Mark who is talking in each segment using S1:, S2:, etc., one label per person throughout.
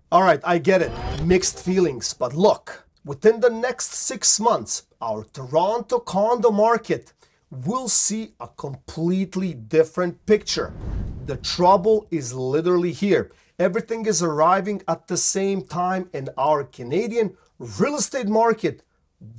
S1: All right, I get it. Mixed feelings. But look, within the next 6 months, our Toronto condo market will see a completely different picture. The trouble is literally here. Everything is arriving at the same time, and our Canadian real estate market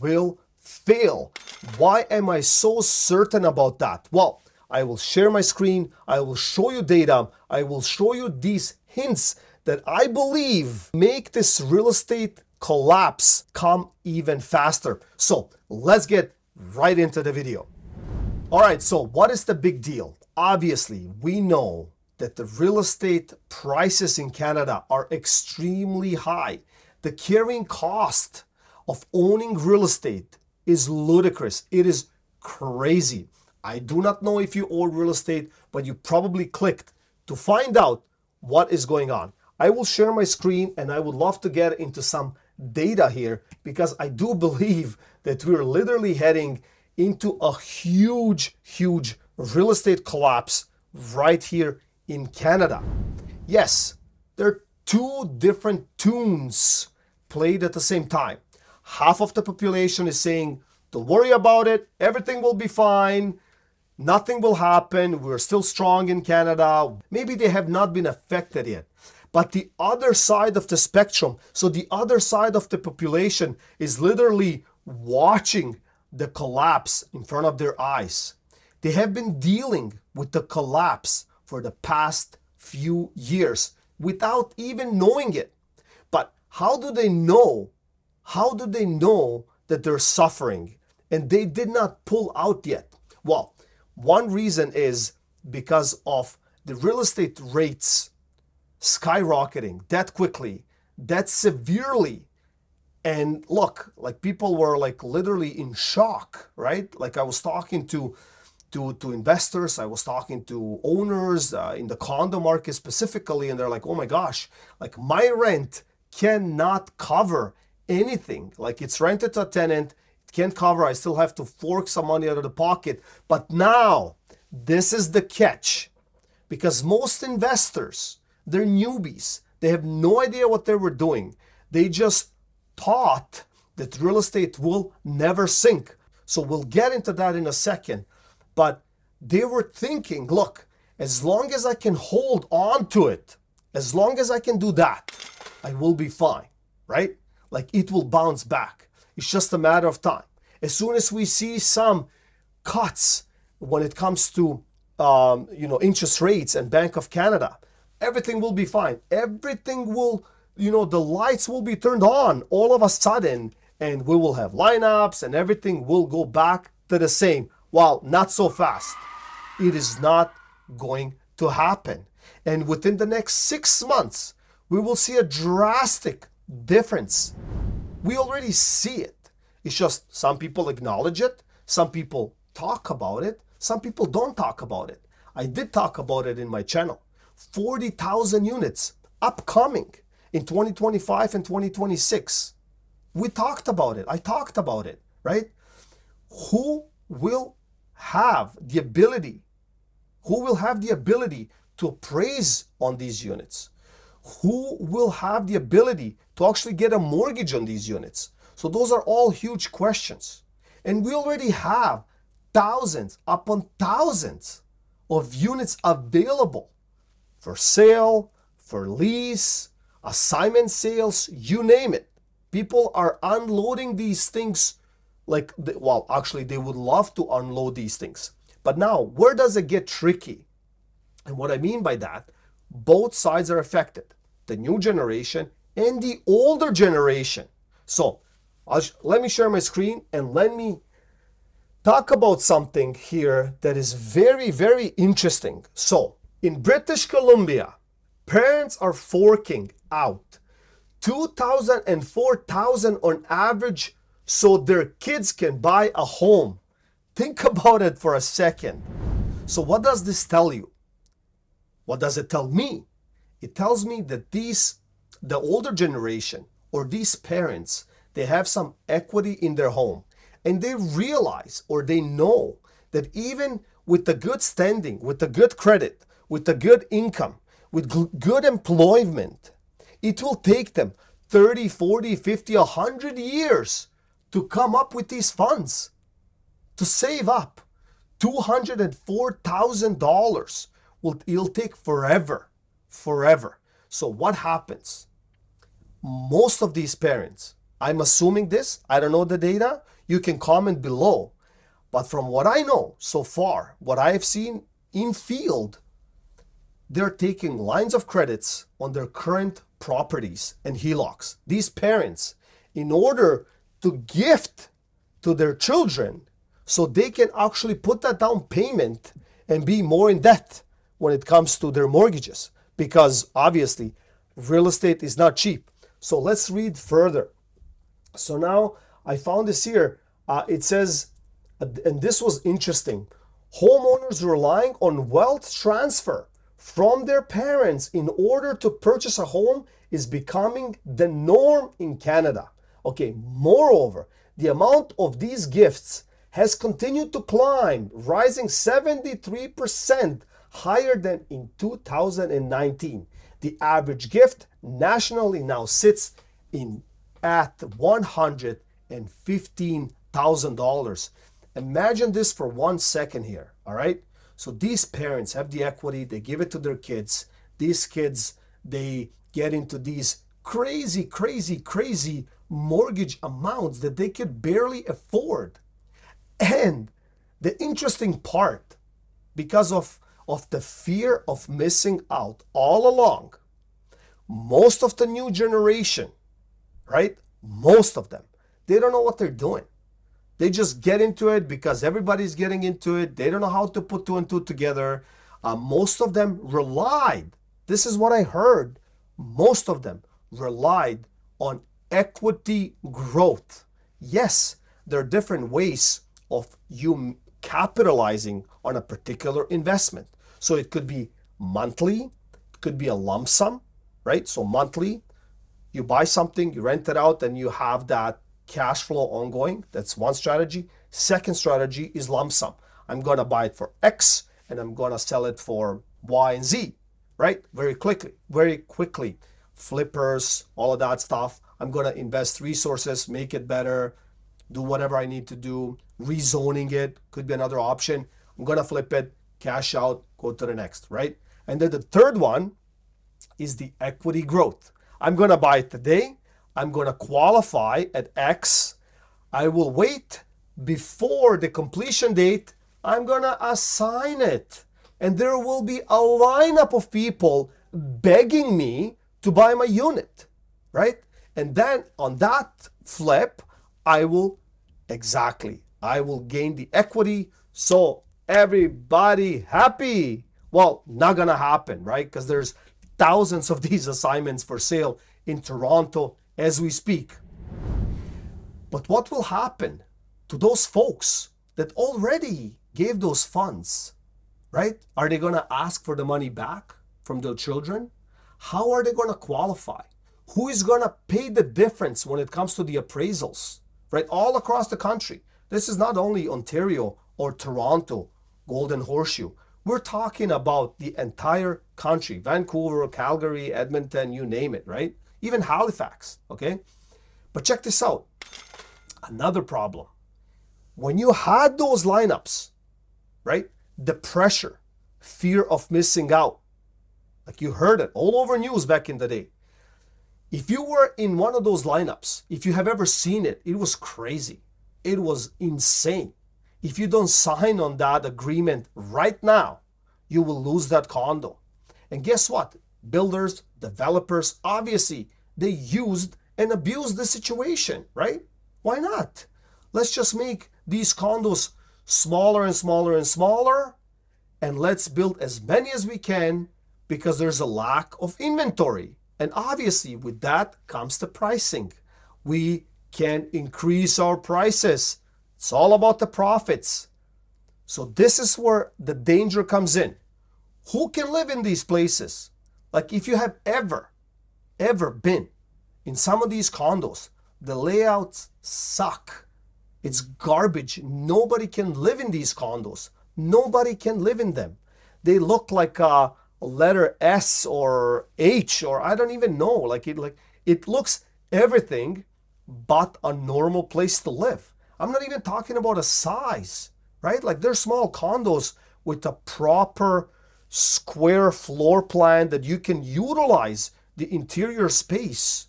S1: will fail. Why am I so certain about that? Well, I will share my screen. I will show you data. I will show you these hints that I believe make this real estate collapse come even faster. So let's get right into the video. All right, so what is the big deal? Obviously, we know that the real estate prices in Canada are extremely high. The carrying cost of owning real estate is ludicrous. It is crazy. I do not know if you own real estate, but you probably clicked to find out what is going on. I will share my screen and I would love to get into some data here because I do believe that we're literally heading into a huge real estate collapse right here in Canada. Yes, there are two different tunes played at the same time. Half of the population is saying, don't worry about it, everything will be fine, nothing will happen, we're still strong in Canada. Maybe they have not been affected yet. But the other side of the spectrum, so the other side of the population is literally watching the collapse in front of their eyes. They have been dealing with the collapse for the past few years without even knowing it. But how do they know? How do they know that they're suffering and they did not pull out yet? Well, one reason is because of the real estate rates skyrocketing that quickly, that severely. And look, like people were like literally in shock, right? Like I was talking to investors, I was talking to owners in the condo market specifically, and they're like, oh my gosh, like my rent cannot cover anything. Like it's rented to a tenant, it can't cover, I still have to fork some money out of the pocket. But now, this is the catch, because most investors, they're newbies. They have no idea what they were doing. They just thought that real estate will never sink. So we'll get into that in a second. But they were thinking, look, as long as I can hold on to it, as long as I can do that, I will be fine, right? Like it will bounce back. It's just a matter of time. As soon as we see some cuts when it comes to interest rates and Bank of Canada, everything will be fine. Everything will, the lights will be turned on all of a sudden, and we will have lineups and everything will go back to the same. Well, not so fast. It is not going to happen. And within the next 6 months, we will see a drastic difference. We already see it. It's just some people acknowledge it. Some people talk about it. Some people don't talk about it. I did talk about it in my channel. 40,000 units upcoming in 2025 and 2026. We talked about it. I talked about it, right? Who will have the ability? Who will have the ability to appraise on these units? Who will have the ability to actually get a mortgage on these units? So those are all huge questions. And we already have thousands upon thousands of units available for sale, for lease, assignment sales, you name it. People are unloading these things like, well, actually they would love to unload these things. But now, where does it get tricky? And what I mean by that, both sides are affected. The new generation and the older generation. So let me share my screen and let me talk about something here that is very interesting. So in British Columbia, parents are forking out $2,000 and $4,000 on average so their kids can buy a home. Think about it for a second. So what does this tell you? What does it tell me? It tells me that the older generation or these parents, they have some equity in their home and they realize or they know that even with the good standing, with the good credit, with the good income, with good employment, It will take them 30, 40, 50, 100 years to come up with these funds, to save up. $204,000. It'll take forever. So what happens? Most of these parents, I'm assuming this, I don't know the data, you can comment below. But from what I know so far, what I have seen in field, they're taking lines of credits on their current properties and HELOCs. These parents, in order to gift to their children, so they can actually put that down payment and be more in debt when it comes to their mortgages. Because obviously, real estate is not cheap. So let's read further. So now I found this here. It says, and this was interesting, homeowners relying on wealth transfer from their parents in order to purchase a home is becoming the norm in Canada. Okay, moreover, the amount of these gifts has continued to climb, rising 73% higher than in 2019. The average gift nationally now sits at $115,000. Imagine this for 1 second here, all right? So these parents have the equity, they give it to their kids. These kids, they get into these crazy mortgage amounts that they could barely afford. And the interesting part, because of the fear of missing out all along, most of the new generation, right? Most of them, they don't know what they're doing. They just get into it because everybody's getting into it. They don't know how to put two and two together. Most of them relied, this is what I heard, most of them relied on equity growth. Yes, there are different ways of you capitalizing on a particular investment. So it could be monthly, it could be a lump sum, right? So monthly, you buy something, you rent it out, and you have that cash flow ongoing. That's one strategy. Second strategy is lump sum. I'm going to buy it for X and I'm going to sell it for Y and Z, right? Very quickly. Flippers, all of that stuff. I'm going to invest resources, make it better, do whatever I need to do. Rezoning it could be another option. I'm going to flip it, cash out, go to the next, right? And then the third one is the equity growth. I'm going to buy it today. I'm going to qualify at X. I will wait before the completion date. I'm going to assign it. And there will be a lineup of people begging me to buy my unit, right? And then on that flip, I will gain the equity. So everybody happy. Well, not going to happen, right? Because there's thousands of these assignments for sale in Toronto as we speak. But what will happen to those folks that already gave those funds, right? Are they going to ask for the money back from their children? How are they going to qualify? Who is going to pay the difference when it comes to the appraisals, right? All across the country. This is not only Ontario or Toronto, Golden Horseshoe. We're talking about the entire country. Vancouver, Calgary, Edmonton, you name it, right? Even Halifax, okay? But check this out. Another problem. When you had those lineups, right? The pressure, fear of missing out. Like you heard it all over news back in the day. If you were in one of those lineups, if you have ever seen it, it was crazy. It was insane. If you don't sign on that agreement right now, you will lose that condo. And guess what? Builders, developers, obviously, they used and abused the situation, right? Why not? Let's just make these condos smaller and smaller and smaller, and let's build as many as we can because there's a lack of inventory. And obviously, with that comes the pricing. We can increase our prices. It's all about the profits. So this is where the danger comes in. Who can live in these places? Like if you have ever been in some of these condos, the layouts suck. It's garbage. Nobody can live in these condos. Nobody can live in them. They look like letter S or H, or I don't even know. It looks everything but a normal place to live. I'm not even talking about a size, right? Like there's small condos with a proper square floor plan that you can utilize the interior space.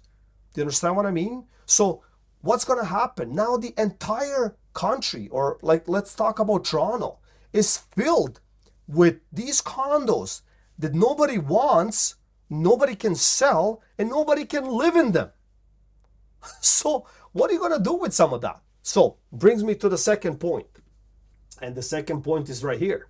S1: Do you understand what I mean? So what's going to happen? Now the entire country, or like let's talk about Toronto, is filled with these condos that nobody wants, nobody can sell, and nobody can live in them. So what are you going to do with some of that? So brings me to the second point. And the second point is right here.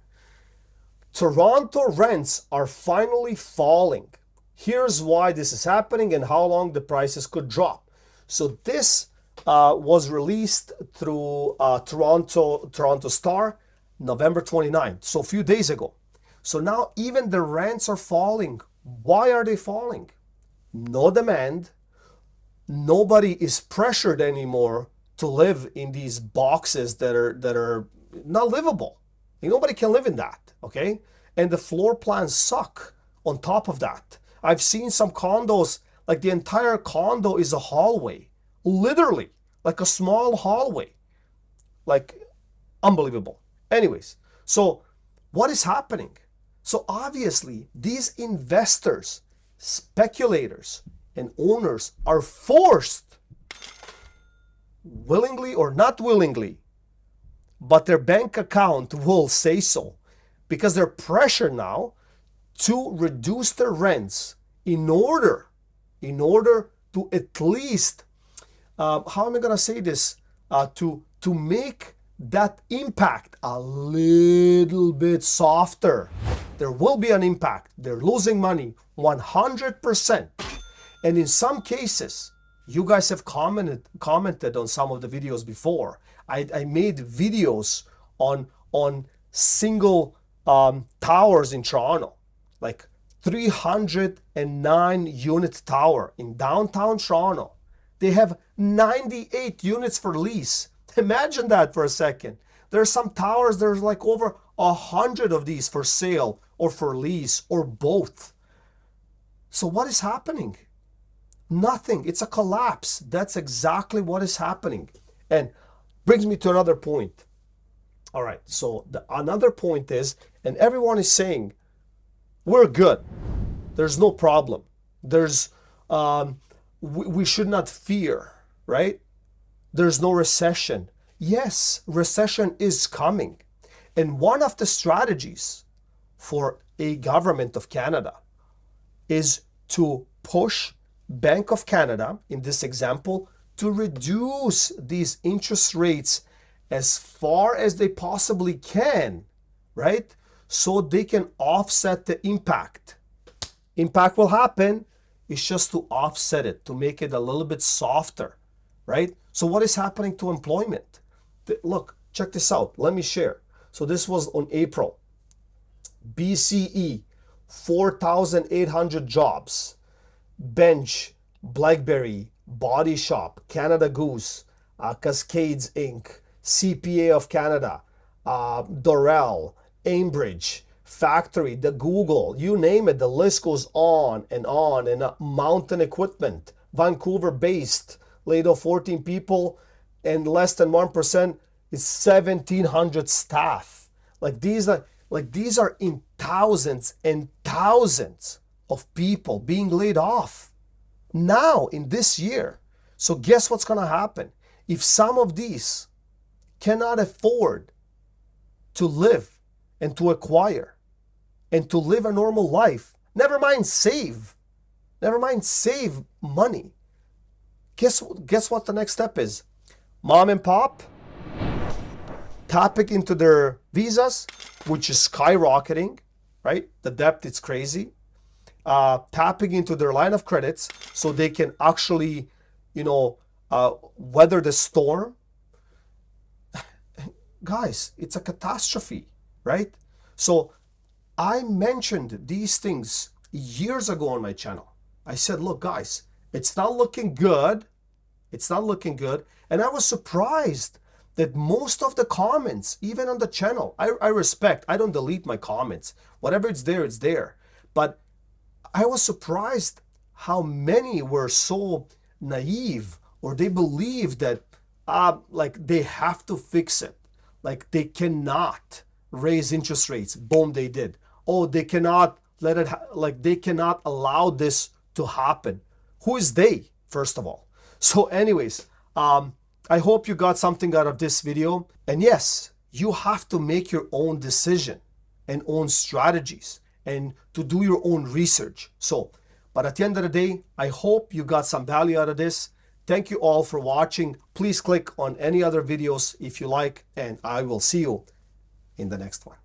S1: Toronto rents are finally falling. Here's why this is happening and how long the prices could drop. So this was released through Toronto Star, November 29th, so a few days ago. So now even the rents are falling. Why are they falling? No demand. Nobody is pressured anymore to live in these boxes that are not livable. Nobody can live in that, okay? And the floor plans suck on top of that. I've seen some condos, like the entire condo is a hallway, literally, like a small hallway, like unbelievable. Anyways, so what is happening? So obviously, these investors, speculators, and owners are forced, willingly or not willingly, but their bank account will say so, because they're pressured now to reduce their rents in order to at least, how am I going to say this, to make that impact a little bit softer. There will be an impact. They're losing money 100%. And in some cases, you guys have commented on some of the videos before. I made videos on single towers in Toronto, like 309 unit tower in downtown Toronto. They have 98 units for lease. Imagine that for a second. There are some towers, there's like over 100 of these for sale or for lease or both. So what is happening? Nothing. It's a collapse. That's exactly what is happening. And brings me to another point. All right, so another point is, and everyone is saying, we're good. There's no problem. We should not fear, right? There's no recession. Yes, recession is coming. And one of the strategies for a government of Canada is to push Bank of Canada, in this example, to reduce these interest rates as far as they possibly can, right? So they can offset the impact. Impact will happen. It's just to offset it, to make it a little bit softer, right? So what is happening to employment? Look, check this out. Let me share. So this was on April. BCE, 4,800 jobs. Bench, BlackBerry, Body Shop, Canada Goose, Cascades Inc., CPA of Canada, Dorel, Aimbridge, Factory, the Google, you name it, the list goes on. And Mountain Equipment, Vancouver based, laid off 14 people, and less than 1% is 1,700 staff. These are in thousands and thousands of people being laid off now in this year. So guess what's going to happen? If some of these cannot afford to live and to acquire and to live a normal life, never mind save money, guess what the next step is? Mom and pop tapping into their visas, which is skyrocketing, right? The debt is crazy. Tapping into their line of credits so they can actually, weather the storm. Guys, it's a catastrophe, right? So I mentioned these things years ago on my channel. I said, look, guys, it's not looking good. It's not looking good. And I was surprised that most of the comments, even on the channel, I respect. I don't delete my comments. Whatever it's there, it's there. But I was surprised how many were so naive, or they believe that like they have to fix it. Like they cannot raise interest rates. Boom, they did. Oh, they cannot let it, like they cannot allow this to happen. Who is they, first of all? So anyways, I hope you got something out of this video. And yes, you have to make your own decision and own strategies and to do your own research. So, but at the end of the day, I hope you got some value out of this. Thank you all for watching. Please click on any other videos if you like, and I will see you in the next one.